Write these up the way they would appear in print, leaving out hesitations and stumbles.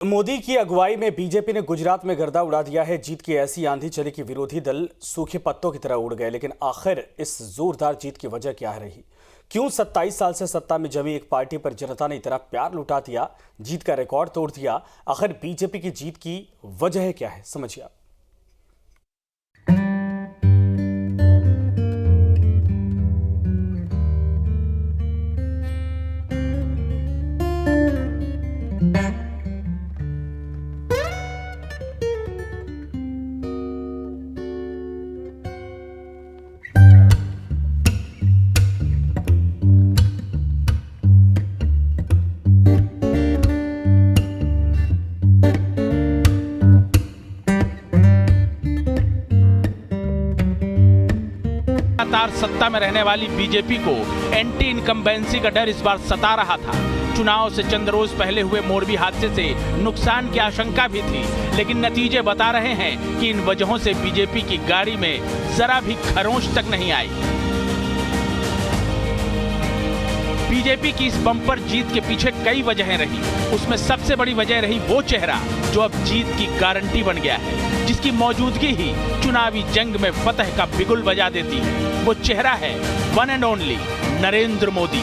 मोदी की अगुवाई में बीजेपी ने गुजरात में गर्दा उड़ा दिया है। जीत की ऐसी आंधी चली कि विरोधी दल सूखे पत्तों की तरह उड़ गए। लेकिन आखिर इस जोरदार जीत की वजह क्या रही? क्यों 27 साल से सत्ता में जमी एक पार्टी पर जनता ने इतना प्यार लुटा दिया, जीत का रिकॉर्ड तोड़ दिया? आखिर बीजेपी की जीत की वजह क्या है, समझिए आप। लगातार सत्ता में रहने वाली बीजेपी को एंटी इनकम्बेंसी का डर इस बार सता रहा था। चुनाव से चंद रोज पहले हुए मोरबी हादसे से नुकसान की आशंका भी थी, लेकिन नतीजे बता रहे हैं कि इन वजहों से बीजेपी की गाड़ी में जरा भी खरोंच तक नहीं आई। बीजेपी की इस बम्पर जीत के पीछे कई वजहें रही। उसमें सबसे बड़ी वजह रही वो चेहरा जो अब जीत की गारंटी बन गया है, जिसकी मौजूदगी ही चुनावी जंग में फतह का बिगुल बजा देती है। वो चेहरा है one and only Narendra Modi.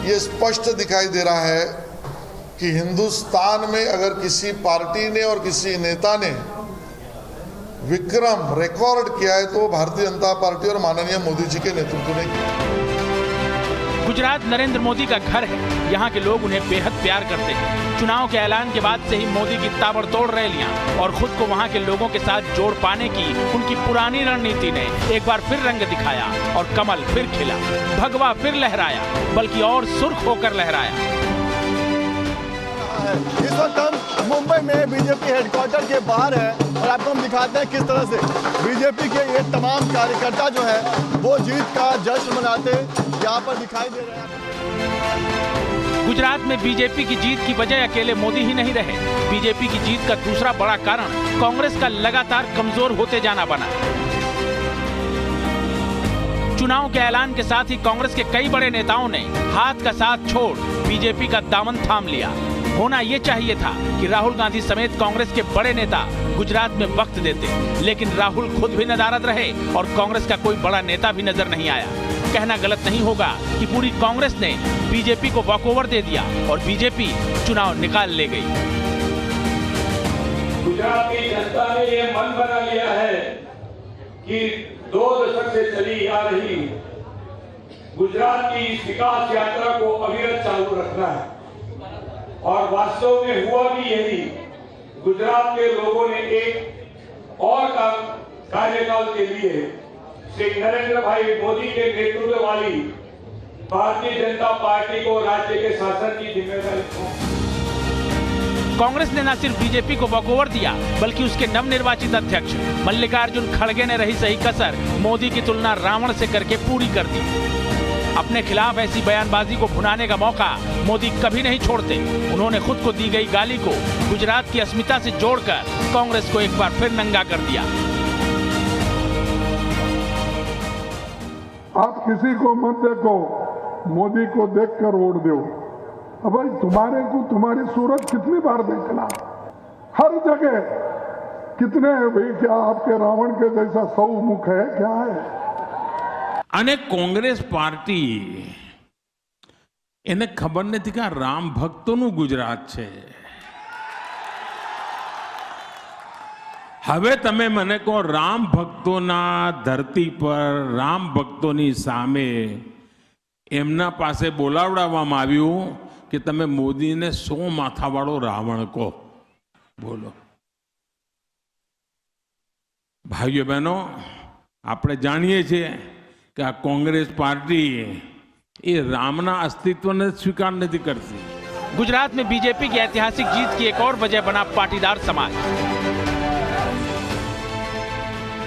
ये स्पष्ट दिखाई दे रहा है कि हिंदुस्तान में अगर किसी पार्टी ने और किसी नेता ने विक्रम रिकॉर्ड किया है तो भारतीय जनता पार्टी और माननीय मोदी जी के नेतृत्व ने किया। गुजरात नरेंद्र मोदी का घर है। यहाँ के लोग उन्हें बेहद प्यार करते हैं। चुनाव के ऐलान के बाद से ही मोदी की ताबड़तोड़ रैलियां और खुद को वहाँ के लोगों के साथ जोड़ पाने की उनकी पुरानी रणनीति ने एक बार फिर रंग दिखाया और कमल फिर खिला, भगवा फिर लहराया, बल्कि और सुर्ख होकर लहराया। इस वक्त हम मुंबई में बीजेपी हेडक्वार्टर के बाहर है और आपको हम दिखाते हैं किस तरह से बीजेपी के ये तमाम कार्यकर्ता जो है वो जीत का जश्न मनाते यहाँ पर दिखाई दे रहे हैं। गुजरात में बीजेपी की जीत की वजह अकेले मोदी ही नहीं रहे। बीजेपी की जीत का दूसरा बड़ा कारण कांग्रेस का लगातार कमजोर होते जाना बना। चुनाव के ऐलान के साथ ही कांग्रेस के कई बड़े नेताओं ने हाथ का साथ छोड़ बीजेपी का दामन थाम लिया। होना यह चाहिए था कि राहुल गांधी समेत कांग्रेस के बड़े नेता गुजरात में वक्त देते, लेकिन राहुल खुद भी नदारद रहे और कांग्रेस का कोई बड़ा नेता भी नजर नहीं आया। कहना गलत नहीं होगा कि पूरी कांग्रेस ने बीजेपी को वॉकओवर दे दिया और बीजेपी चुनाव निकाल ले गई। गुजरात की जनता ने यह मन बना लिया है कि 2 दशक से चली आ रही गुजरात की इस विकास यात्रा को अविरत चालू रखना है। और वास्तव में हुआ भी यही। गुजरात के लोगों ने एक और कार्यकाल के लिए श्री नरेंद्र भाई मोदी के नेतृत्व वाली भारतीय जनता पार्टी को राज्य के शासन की जिम्मेदारी दी। कांग्रेस ने न सिर्फ बीजेपी को वॉकओवर दिया, बल्कि उसके नवनिर्वाचित अध्यक्ष मल्लिकार्जुन खड़गे ने रही सही कसर मोदी की तुलना रावण से करके पूरी कर दी। अपने खिलाफ ऐसी बयानबाजी को भुनाने का मौका मोदी कभी नहीं छोड़ते। उन्होंने खुद को दी गई गाली को गुजरात की अस्मिता से जोड़कर कांग्रेस को एक बार फिर नंगा कर दिया। आप किसी को मत देखो, मोदी को देखकर वोट दो। अब भाई तुम्हारे को तुम्हारी सूरत कितनी बार देखना, हर जगह कितने है भाई, क्या आपके रावण के जैसा 100 मुख है क्या है? અને કોંગ્રેસ પાર્ટી એને ખબર નથી કે રામ ભક્તોનું ગુજરાત છે। હવે તમે મને કહો, રામ ભક્તોના ધરતી પર રામ ભક્તોની સામે એમના પાસે બોલાવડાવવામાં આવ્યું કે તમે મોદીને 100 માથાવાળો રાવણ કહો। બોલો ભાઈઓ બહેનો, આપણે જાણીએ છીએ कि आ कांग्रेस पार्टी ये रामना अस्तित्व ने स्वीकार नहीं करती। गुजरात में बीजेपी की ऐतिहासिक जीत की एक और वजह बना पाटीदार समाज।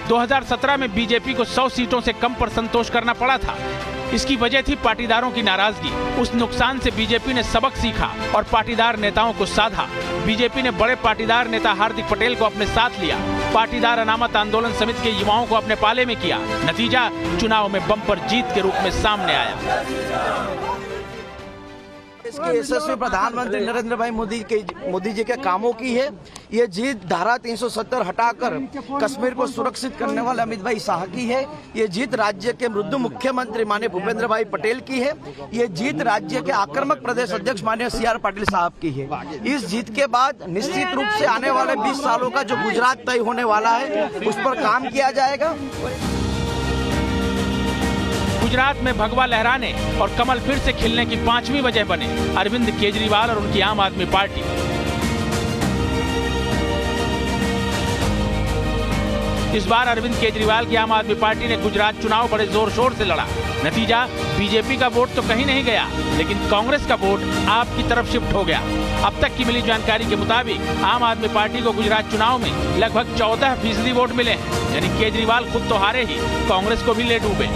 2017 में बीजेपी को 100 सीटों से कम पर संतोष करना पड़ा था। इसकी वजह थी पाटीदारों की नाराजगी। उस नुकसान से बीजेपी ने सबक सीखा और पाटीदार नेताओं को साधा। बीजेपी ने बड़े पाटीदार नेता हार्दिक पटेल को अपने साथ लिया। पाटीदार अनामत आंदोलन समिति के युवाओं को अपने पाले में किया। नतीजा चुनाव में बम्पर जीत के रूप में सामने आया। इसके यशस्वी प्रधानमंत्री नरेंद्र भाई मोदी जी के कामों की है। ये जीत धारा 370 हटाकर कश्मीर को सुरक्षित करने वाले अमित भाई शाह की है। ये जीत राज्य के मृदु मुख्यमंत्री माननीय भूपेंद्र भाई पटेल की है। ये जीत राज्य के आक्रामक प्रदेश अध्यक्ष माननीय CR पाटिल साहब की है। इस जीत के बाद निश्चित रूप से आने वाले 20 सालों का जो गुजरात तय होने वाला है उस पर काम किया जाएगा। गुजरात में भगवा लहराने और कमल फिर से खिलने की 5वीं वजह बने अरविंद केजरीवाल और उनकी आम आदमी पार्टी। इस बार अरविंद केजरीवाल की आम आदमी पार्टी ने गुजरात चुनाव बड़े जोर शोर से लड़ा। नतीजा बीजेपी का वोट तो कहीं नहीं गया, लेकिन कांग्रेस का वोट आप की तरफ शिफ्ट हो गया। अब तक की मिली जानकारी के मुताबिक आम आदमी पार्टी को गुजरात चुनाव में लगभग 14% वोट मिले हैं, यानी केजरीवाल खुद तो हारे ही, कांग्रेस को भी ले डूबे।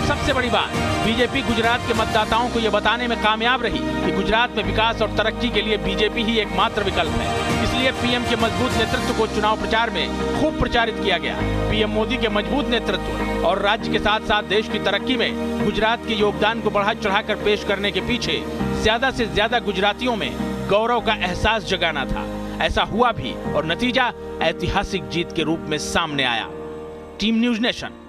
सबसे बड़ी बात, बीजेपी गुजरात के मतदाताओं को यह बताने में कामयाब रही कि गुजरात में विकास और तरक्की के लिए बीजेपी ही एकमात्र विकल्प है। इसलिए पीएम के मजबूत नेतृत्व को चुनाव प्रचार में खूब प्रचारित किया गया। पीएम मोदी के मजबूत नेतृत्व और राज्य के साथ साथ देश की तरक्की में गुजरात के योगदान को बढ़ा चढ़ाकर पेश करने के पीछे ज्यादा से ज्यादा गुजरातियों में गौरव का एहसास जगाना था। ऐसा हुआ भी और नतीजा ऐतिहासिक जीत के रूप में सामने आया। Team news nation.